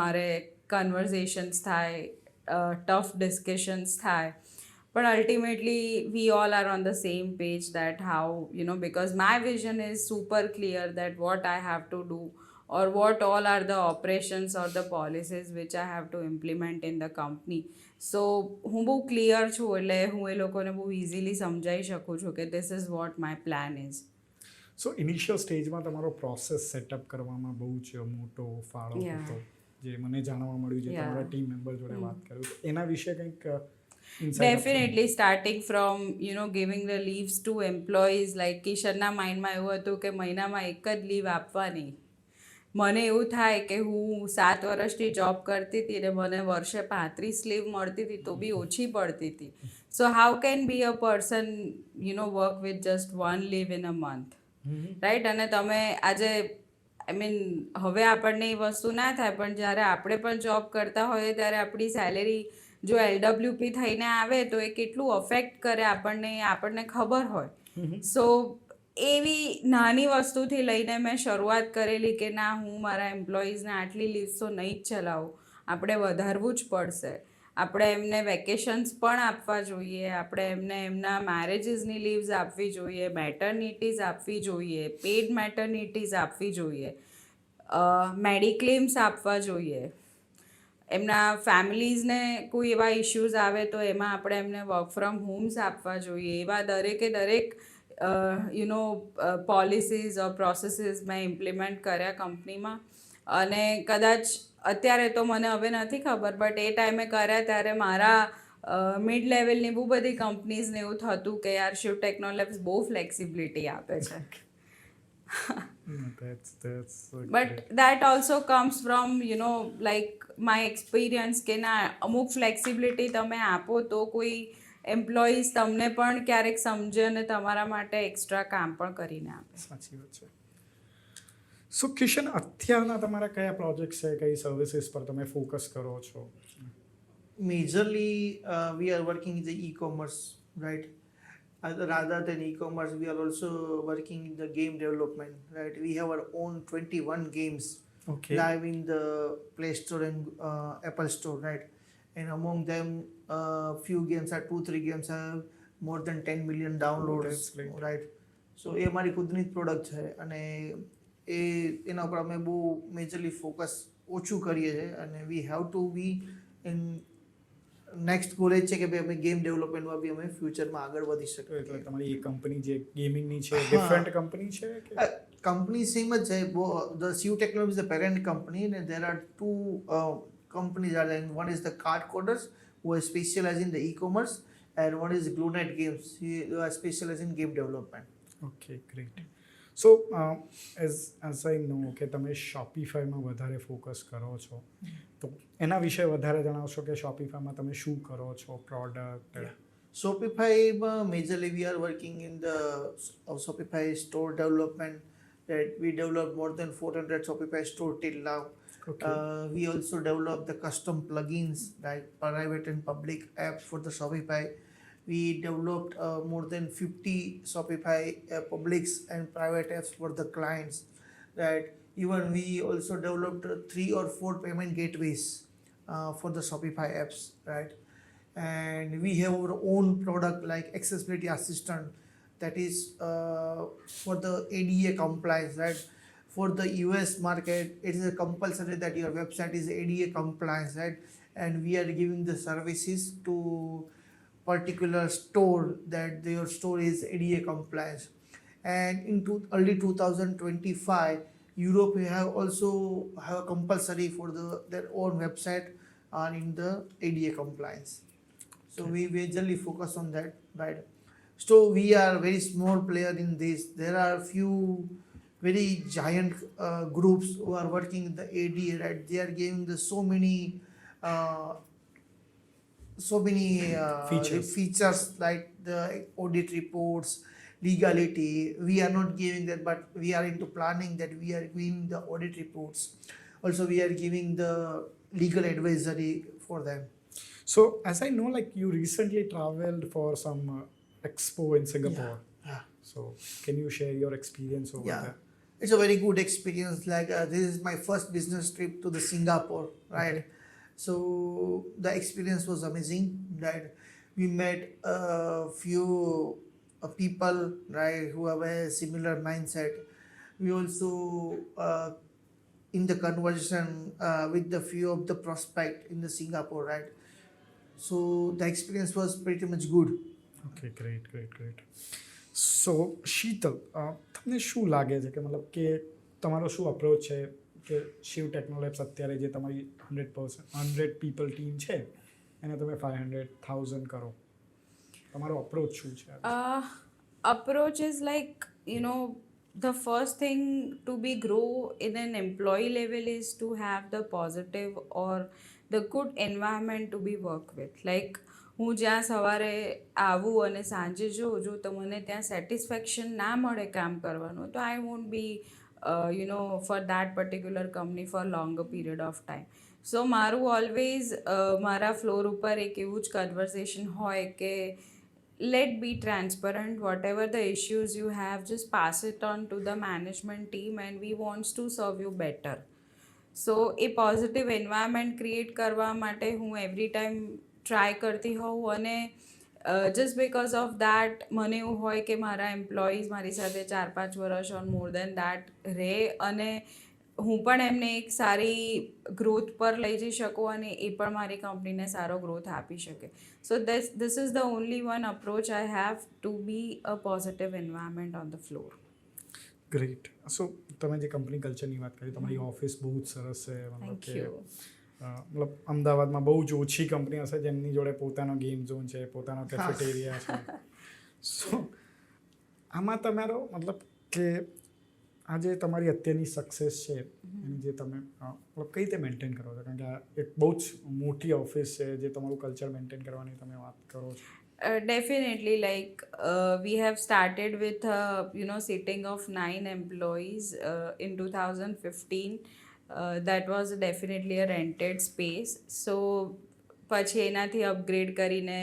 મારે કન્વર્ઝેશન્સ થાય, ટફ ડિસ્કશન્સ થાય. But ultimately, we all are on the same page that how, because my vision is super clear that what I have to do or what all are the operations or the policies which I have to implement in the company. So, હું બહુ clear છું એટલે હું એ લોકોને બહુ easily સમજાવી શકું છું કે this is what my plan is. So initial સ્ટેજમાં તમારો પ્રોસેસ સેટઅપ કરવામાં બહુ જ મોટો ફાળો Yeah. હતો, જે મને જાણવા મળ્યું, જે Yeah. તમારા ટીમ મેમ્બર જોડે વાત કર્યું, તો એના વિશે કંઈક Definitely starting from, giving the leaves to employees, like કિશનના માઇન્ડમાં એવું હતું કે મહિનામાં એક જ લીવ આપવાની. મને એવું થાય કે હું 7 વર્ષથી જોબ કરતી હતી ને મને વર્ષે 35 લીવ મળતી હતી તો બી ઓછી પડતી હતી. So how can be a person work with just 1 live in a month, right? અને તમે આજે હવે આપણને એ વસ્તુ ના થાય, પણ જ્યારે આપણે પણ જોબ કરતા હોઈએ ત્યારે આપણી સેલેરી જો LWP થઈને આવે તો એ કેટલું અફેક્ટ કરે આપણને ખબર હોય. સો એવી નાની વસ્તુથી લઈને મેં શરૂઆત કરેલી કે ના, હું મારા એમ્પ્લોઈઝને આટલી લીવ્સ તો નહીં જ ચલાવું, આપણે વધારવું જ પડશે. આપણે એમને વેકેશન્સ પણ આપવા જોઈએ, આપણે એમને એમના મેરેજીસની લીવ્સ આપવી જોઈએ, મેટર્નિટીઝ આપવી જોઈએ, પેડ મેટર્નિટીઝ આપવી જોઈએ, મેડિક્લેમ્સ આપવા જોઈએ. એમના ફેમિલીઝને કોઈ એવા ઇશ્યુઝ આવે તો એમાં આપણે એમને વર્ક ફ્રોમ હોમ્સ આપવા જોઈએ. એવા દરેક પોલિસીઝ ઓર પ્રોસેસીસ મેં ઇમ્પ્લિમેન્ટ કર્યા કંપનીમાં. અને કદાચ અત્યારે તો મને હવે નથી ખબર, બટ એ ટાઈમે કર્યા ત્યારે મારા મિડ લેવલની બહુ બધી કંપનીઝને એવું થતું કે યાર શિવ ટેકનોલેબ્સ બહુ ફ્લેક્સિબિલિટી આપે છે. But that also comes from, like my experience કે ના, અમુક ફ્લેક્સિબિલિટી તમે આપો તો કોઈ એમ્પ્લોઈઝ તમને પણ ક્યારેક સમજે અને તમારા માટે એક્સ્ટ્રા કામ પણ કરીને આપે. સાચી વાત છે. સો કિશન, અત્યારના તમારા કયા પ્રોજેક્ટ છે, કઈ સર્વિસીસ પર તમે ફોકસ કરો છો? Majorly, we are working in the e-commerce, right? Rather than e-commerce, we are also working in the game development, right? We have our own 21 games live in the Play Store and Apple Store, right? And among them, few games are 2-3 games have more than 10 million downloads, right? So એ મારી ખુદની જ product છે અને એના ઉપર અમે બહુ majorly focus ઓછું કરીએ છીએ અને we have to be in next goal એ જ છે કે ભાઈ અમે ગેમ ડેવલપમેન્ટમાં બી અમે ફ્યુચરમાં આગળ વધી શકીએ. એટલે તમારી એ કંપની જે ગેમિંગની છે, ડિફરન્ટ કંપની છે કે કંપની સેમ જ છે. The Shiv Technology is the parent company અને there are two companies are there. One is the card coders who are specialized in the e-commerce and one is Glunet Games who are specialized in game development. Okay, great. So as I know કે તમે શોપિફાઈમાં વધારે focus કરો છો, તો એના વિશે વધારે જણાવશો કે શોપિફાઈમાં તમે શું કરો છો, product? Shopify, majorly we are working in the Shopify store development. That we developed more than 400 Shopify store till now. We also developed the custom plugins like private and public apps for the Shopify. We developed more than 50 Shopify publics and private apps for the clients. Right. Even we also developed 3 or 4 payment gateways for the Shopify apps. Right. And we have our own product like accessibility assistant that is for the ADA compliance, right? For the US market, it is a compulsory that your website is ADA compliance, right? And we are giving the services to particular store that your store is ADA compliance. And in early 2025, Europe have also have a compulsory for their own website are in the ADA compliance. So we majorly focus on that, right? So we are very small player in this. There are few very giant groups who are working in the ADA, right? They are giving the so many features like the audit reports, legality. We are not giving that, but we are into planning that we are giving the audit reports. Also, we are giving the legal advisory for them. So as I know, like you recently traveled for some expo in Singapore. Yeah. So can you share your experience over there? It's a very good experience. Like this is my first business trip to the Singapore, right? So the experience was amazing, right? We met a few people, right, who have a similar mindset. We also in the conversation with the few of the prospect in the Singapore, right? So the experience was pretty much good. Okay great. So Sheetal, તમને શું લાગે છે કે મતલબ કે તમારો શું approach છે કે શિવ ટેકનોલેબ્સ અત્યારે જે તમારી 100 પીપલ ટીમ છે એને તમે 500,000 કરો, તમારો અપ્રોચ શું છે? Approach is like, the first thing to be grow in an employee level is to have the positive or the good environment to be work with. Like, હું જ્યાં સવારે આવું અને સાંજે જો તો મને ત્યાં સેટિસ્ફેક્શન ના મળે કામ કરવાનું, તો I want be for that particular company for longer period of time. So મારું ઓલવેઝ મારા ફ્લોર ઉપર એક એવું જ કન્વર્સેશન હોય કે let be transparent, whatever the issues you have, just pass it on to the management team and we wants to serve you better. So a positive environment create કરવા માટે હું every time try કરતી હોઉં, અને just because of that મને એવું હોય કે મારા એમ્પ્લોઈઝ મારી સાથે 4-5 વર્ષ or more than that રહે, અને હું પણ એમને એક સારી ગ્રોથ પર લઈ જઈ શકું અને એ પણ મારી કંપનીને સારો ગ્રોથ આપી શકે. સો this is the only one approach I have to be a positive environment on the floor. Great. So તમે જે કંપની કલ્ચરની વાત કરી, તમારી ઓફિસ બહુ જ સરસ છે. મતલબ Thank કે you. મતલબ અમદાવાદમાં બહુ જ ઓછી કંપની હશે જેમની જોડે પોતાનો ગેમ ઝોન છે, પોતાનો કેફેટેરિયા છે. સો આમાં તમારો મતલબ કે આ જે તમારી અત્યારની સક્સેસ છે એની જે તમે મતલબ કઈ રીતે મેન્ટેન કરો છો? કારણ કે આ એક બહુ જ મોટી ઓફિસ છે જે તમારું કલ્ચર મેન્ટેન કરવાની તમે વાત કરો છો. Definitely, like we have started with sitting of 9 employees in 2015. That was definitely a rented space. So પછી એનાથી અપગ્રેડ કરીને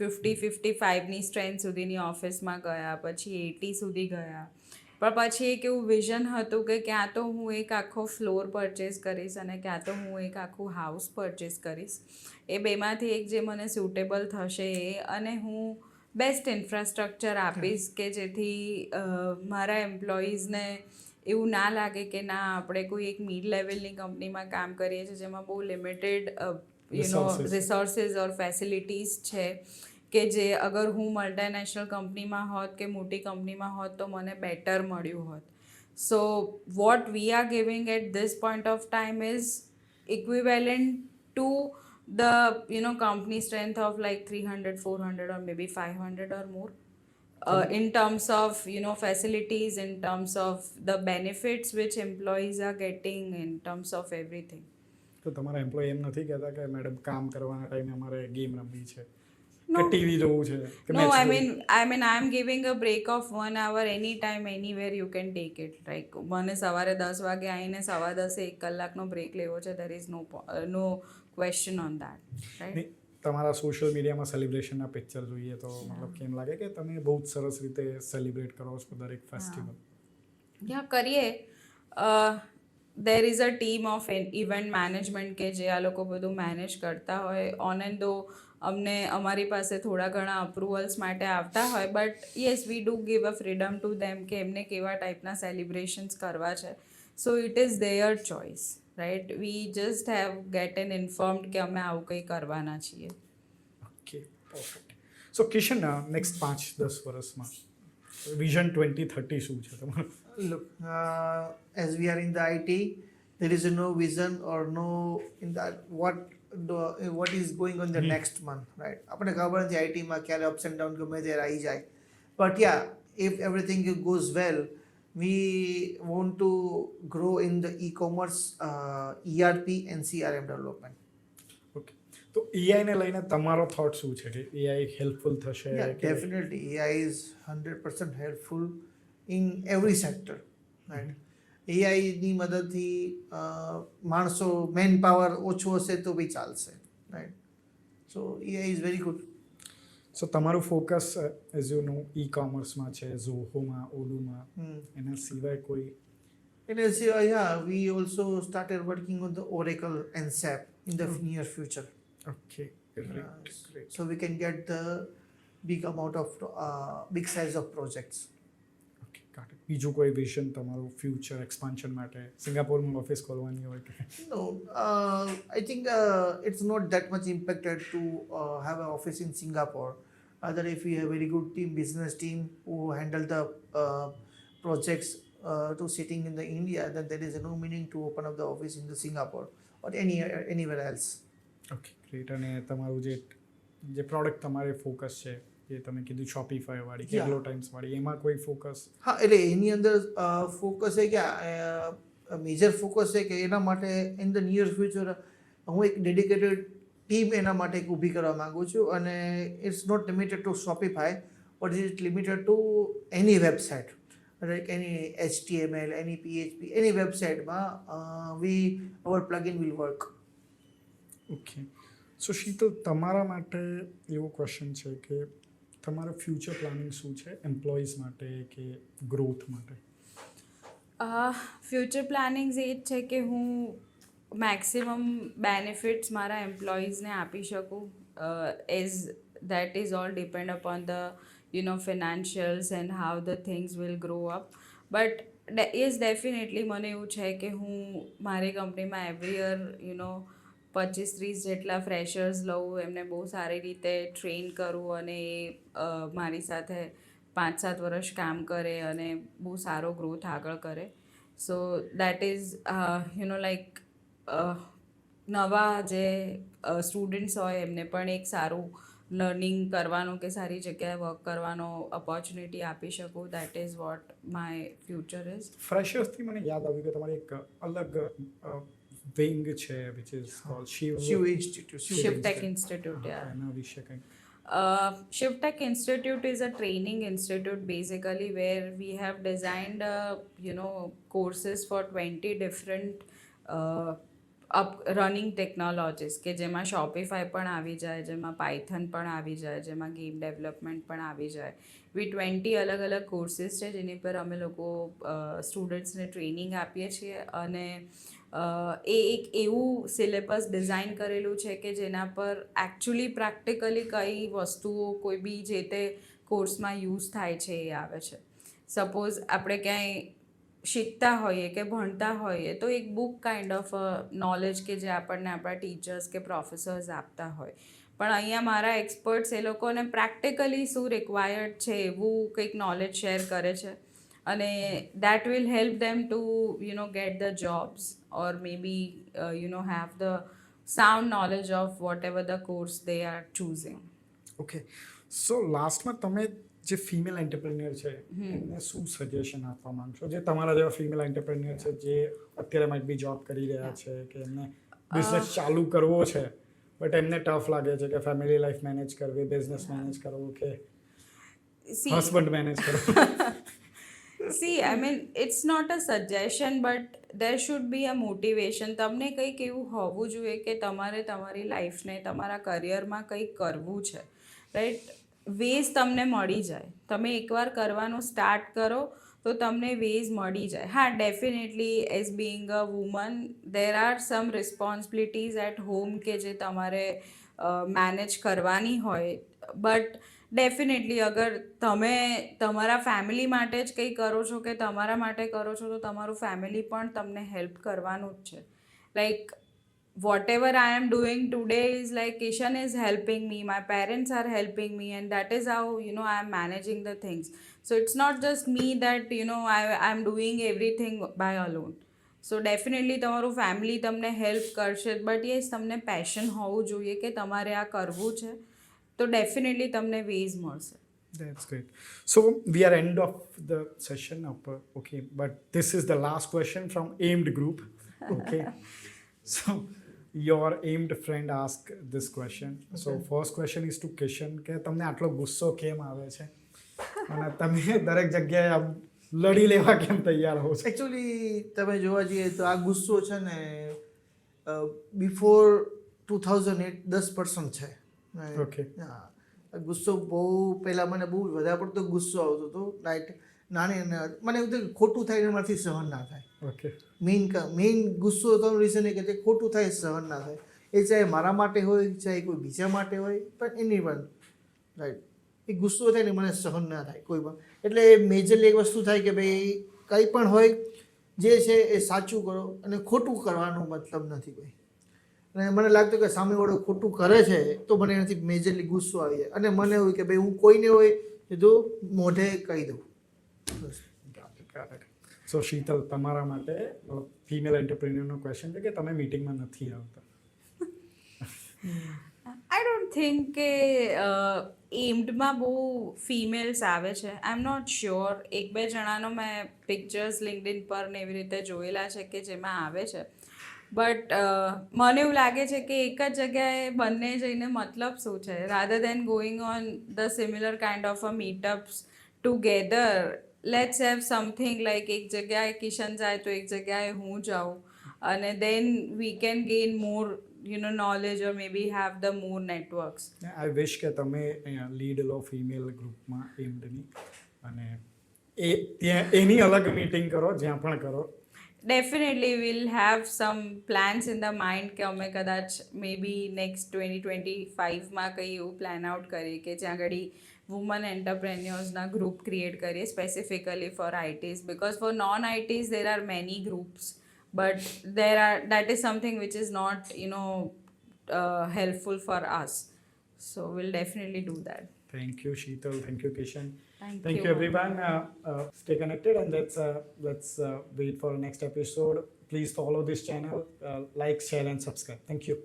50-55ની સ્ટ્રેન્થ સુધીની ઓફિસમાં ગયા, પછી 80 સુધી ગયા. પણ પછી એક એવું વિઝન હતું કે ક્યાં તો હું એક આખો ફ્લોર પરચેસ કરીશ અને ક્યાં તો હું એક આખું હાઉસ પરચેસ કરીશ. એ બેમાંથી એક જે મને સુટેબલ થશે એ, અને હું બેસ્ટ ઇન્ફ્રાસ્ટ્રક્ચર આપીશ કે જેથી મારા એમ્પ્લોઈઝને એવું ના લાગે કે ના આપણે કોઈ એક મિડ લેવલની કંપનીમાં કામ કરીએ છીએ જેમાં બહુ લિમિટેડ રિસોર્સિસ ઓર ફેસિલિટીઝ છે, કે જે અગર હું મલ્ટીનેશનલ કંપનીમાં હોત કે મોટી કંપનીમાં હોત તો મને બેટર મળ્યું હોત. So what we are giving at this point of time is equivalent to the company strength of like 300, 400 or maybe 500 or more, in terms of facilities, in terms of the benefits which employees are getting, in terms of everything. તો તમારા employ એમ નથી કહેતા કે madam કામ કરવાના ટાઈમે અમારે game રમવી છે No. કે ટીવી જોવું છે કે No, match I જોવી? mean, I'm giving a break of 1 hour anytime, anywhere you can take it. Like, મને સવારે 10 વાગે આવીને 10:15 1 કલાકનો બ્રેક લેવો છે, there is no question on that, right? નહીં, તમારા સોશિયલ મીડિયામાં સેલિબ્રેશનના પિક્ચર જોઈએ તો મતલબ કેમ લાગે કે તમે બહુ જ સરસ રીતે સેલિબ્રેટ કરો છો દરેક ફેસ્ટિવલ? Yeah, કરીએ. There is a team of event management કે જે આ લોકો બધું મેનેજ કરતા હોય. ઓન એન્ડ દો અમને અમારી પાસે થોડા ઘણા અપ્રુવલ્સ માટે આવતા હોય, but yes we do give a freedom to them કે એમને કેવા ટાઈપના સેલિબ્રેશન્સ કરવા છે. So it is their choice, right? We just have get an informed કે અમે આવું કંઈ કરવાના છીએ. Okay, perfect. So Kishan, next 5-10 વર્ષમાં વિઝન 2030 શું છે તમારું? Look, as we are in the IT, there is no vision or no in that what is going on the next month, right? આપણે ખબર નથી આઈટીમાં ક્યારે અપ્સ એન્ડ ડાઉન ગમે ત્યારે આવી જાય. But yeah, if everything goes well, we want to grow in the e-commerce, ERP and CRM development. Okay, તો એઆઈને લઈને તમારો થોટ શું છે કે એઆઈ હેલ્પફુલ થશે? Yeah, કે definitely. AI is 100% helpful in every sector, right? AI ની મદદથી માણસો મેન પાવર ઓછું હશે તો બી ચાલશે, right? So AI is very good. So તમારું ફોકસ એઝ યુ નો ઈ કોમર્સમાં છે, ઝોહોમાં, ઓલુમાં, એના સિવાય કોઈ? And as yeah, we also started working on the Oracle and SAP, in the near future. Okay great great. So we can get the big amount of big size of projects. Okay કાટ. બીજું કોઈ vision તમારું future expansion માટે સિંગાપોરમાં office ખોલવાની હોય કે? No, I think it's not that much impacted to have an office in Singapore. Other if we have very good team, business team who handle the projects to sitting in the India, then there is no meaning to open up the office in the Singapore or anywhere else. Okay great. અને તમારું જે product તમારે focus છે એ તમે કીધું શોપિફાઈ વાળી કે Yeah. એગ્લો times વાળી, એમાં કોઈ ફોકસ? હા, એટલે એની અંદર ફોકસ છે કે મેજર ફોકસ છે કે એના માટે ઇન ધ નિયર ફ્યુચર હું એક ડેડિકેટેડ ટીમ એના માટે એક ઊભી કરવા માગું છું. અને it's not limited to Shopify but it limited to any website, like any HTML, any PHP, any વેબસાઇટમાં our plugin will work. Okay. So Sheetal, તમારા માટે એવો ક્વેશ્ચન છે કે તમારું ફ્યુચર પ્લાનિંગ શું છે એમ્પ્લોઈઝ માટે કે ગ્રોથ માટે? ફ્યુચર પ્લાનિંગ્સ એ જ છે કે હું મેક્સિમમ બેનિફિટ્સ મારા એમ્પ્લોઈઝને આપી શકું. As that is all depend upon the financials and how the things will grow up. But is definitely મને એવું છે કે હું મારી કંપનીમાં એવરી યર 25-30 જેટલા ફ્રેશર્સ લઉં, એમને બહુ સારી રીતે ટ્રેન કરું અને એ મારી સાથે 5-7 વર્ષ કામ કરે અને બહુ સારો ગ્રોથ આગળ કરે. સો દેટ ઇઝ લાઈક નવા જે સ્ટુડન્ટ્સ હોય એમને પણ એક સારું લર્નિંગ કરવાનો કે સારી જગ્યાએ વર્ક કરવાનો ઓપોર્ચ્યુનિટી આપી શકું. That is what my future is. ફ્રેશર્સથી મને યાદ આવ્યું કે તમારી એક અલગ વિંગ છે which is called Shiv institute. Shiv Tech Institute, yeah. એના વિશે કંઈક? Shiv Tech Institute is a training institute basically where we have designed, courses for 20 different running technologies કે જેમાં શોપિફાઈ પણ આવી જાય, જેમાં પાયથન પણ આવી જાય, જેમાં ગેમ ડેવલપમેન્ટ પણ આવી જાય. 20 અલગ અલગ કોર્સીસ છે જેની પર અમે લોકો સ્ટુડન્ટ્સને ટ્રેનિંગ આપીએ છીએ. અને એ એક એવું સિલેબસ ડિઝાઇન કરેલું છે કે જેના પર એકચ્યુઅલી પ્રેક્ટિકલી કઈ વસ્તુઓ કોઈ બી જે તે કોર્સમાં યુઝ થાય છે એ આવે છે. સપોઝ આપણે ક્યાંય શીખતા હોઈએ કે ભણતા હોઈએ તો એક બુક કાઇન્ડ ઓફ નોલેજ કે જે આપણને આપણા ટીચર્સ કે પ્રોફેસર્સ આપતા હોય, પણ અહીંયા મારા એક્સપર્ટ્સ એ લોકોને પ્રેક્ટિકલી શું રિક્વાયર્ડ છે એવું કંઈક નોલેજ શેર કરે છે. અને that will help them to get the jobs or maybe have the sound knowledge of whatever the course they are choosing. Okay. So લાસ્ટમાં તમે જે ફિમેલ એન્ટરપ્રેન્યોર છે એમને શું સજેશન આપવા માંગશો, જે તમારા જેવા ફિમેલ એન્ટરપ્રેન્યોર છે જે અત્યારે માઇટ બી જોબ કરી રહ્યા છે કે એમને બિઝનેસ ચાલુ કરવો છે બટ એમને ટફ લાગે છે કે ફેમિલી લાઈફ મેનેજ કરવી, બિઝનેસ મેનેજ કરવું કે હસબન્ડ મેનેજ કરવું? See, I mean, it's not a suggestion, but there should be a motivation. તમને કંઈક એવું હોવું જોઈએ કે તમારે તમારી લાઈફને તમારા કરિયરમાં કંઈક કરવું છે, રાઈટ? વેઝ તમને મળી જાય. તમે એકવાર કરવાનું સ્ટાર્ટ કરો તો તમને વેઝ મળી જાય. હા, definitely as being a woman there are some responsibilities at home કે જે તમારે મેનેજ કરવાની હોય. બટ ડેફિનેટલી અગર તમે તમારા ફેમિલી માટે જ કંઈ કરો છો કે તમારા માટે કરો છો તો તમારું ફેમિલી પણ તમને હેલ્પ કરવાનું જ છે. Like whatever I am doing today is like Kishan is helping me, my parents are helping me, and that is how I am managing the things. So it's not just me that I am doing everything by alone. So definitely તમારું family તમને help કરશે, but yes તમને passion હોવું જોઈએ કે તમારે આ કરવું છે તો ડેફિનેટલી તમને વેઝ મળશે. That's great. So we are end of the session up. Okay, but this is the last question from aimed group. Okay. So your aimed friend asked this question. Okay. So first question is to Kishan કે તમને આટલો ગુસ્સો કેમ આવે છે અને તમે દરેક જગ્યાએ આમ લડી લેવા કેમ તૈયાર હો છો? એકચ્યુઅલી તમે જોવા જઈએ તો આ ગુસ્સો છે ને બિફોર 2008 10% છે. ઓકે. હા, ગુસ્સો બહુ પહેલાં મને બહુ વધારે પડતો ગુસ્સો આવતો હતો. રાઈટ, નાની મને એવું થયું ખોટું થાય ને એમાંથી સહન ના થાય. ઓકે. મેઇન ગુસ્સો તો રીઝન એ કે ખોટું થાય સહન ના થાય એ ચાહે મારા માટે હોય ચાહે કોઈ બીજા માટે હોય પણ એની વન રાઈટ એ ગુસ્સો થાય ને મને સહન ના થાય કોઈ પણ એટલે મેજરલી એક વસ્તુ થાય કે ભાઈ કંઈ પણ હોય જે છે એ સાચું કરો અને ખોટું કરવાનો મતલબ નથી કોઈ અને મને લાગતું કે સામેવાળો ખોટું કરે છે તો મને એનાથી મેજરલી ગુસ્સો આવી જાય અને મને એવું કે ભાઈ હું કોઈને હોય કીધું મોઢે કહી દઉં બસ. સો શીતલ, તમારા માટે ફિમેલ એન્ટરપ્રેન્યોરનો ક્વેશ્ચન છે કે તમે મીટિંગમાં નથી આવતા. આઈ ડોન્ટ થિંક કે એમ્ડમાં બહુ ફિમેલ્સ આવે છે. આઈ એમ નોટ શ્યોર. એક બે જણાનો મેં પિક્ચર્સ લિંક્ડઇન પર ને એવી રીતે જોયેલા છે કે જેમાં આવે છે. બટ મને એવું લાગે છે કે એક જ જગ્યાએ બંને જઈને મતલબ શું છે, rather than going on the similar kind of a meetups together, let's have something like એક જગ્યાએ કિશન જાય તો એક જગ્યાએ હું જાઉં અને then we can gain more knowledge or maybe have the more networks. I wish કે તમે અહીંયા લીડ લો ફિમેલ ગ્રુપમાં એમ્ડની અને ત્યાં એની અલગ મીટિંગ કરો જ્યાં પણ કરો. Definitely we'll have some plans in the mind કે અમે કદાચ maybe next 2025માં કંઈ એવું પ્લાન આઉટ કરીએ કે જ્યાં આગળ વુમન એન્ટરપ્રેન્યોર્સના ગ્રુપ ક્રિએટ કરીએ specifically for ITs, because for non-ITs there are many groups, but that is something which is not helpful for us, so we'll definitely do that. Thank you, Sheetal. Thank you, Kishan. Thank Thank you. you, everyone. Stay connected and let's wait for the next episode. Please follow this channel, like, share, and subscribe. Thank you.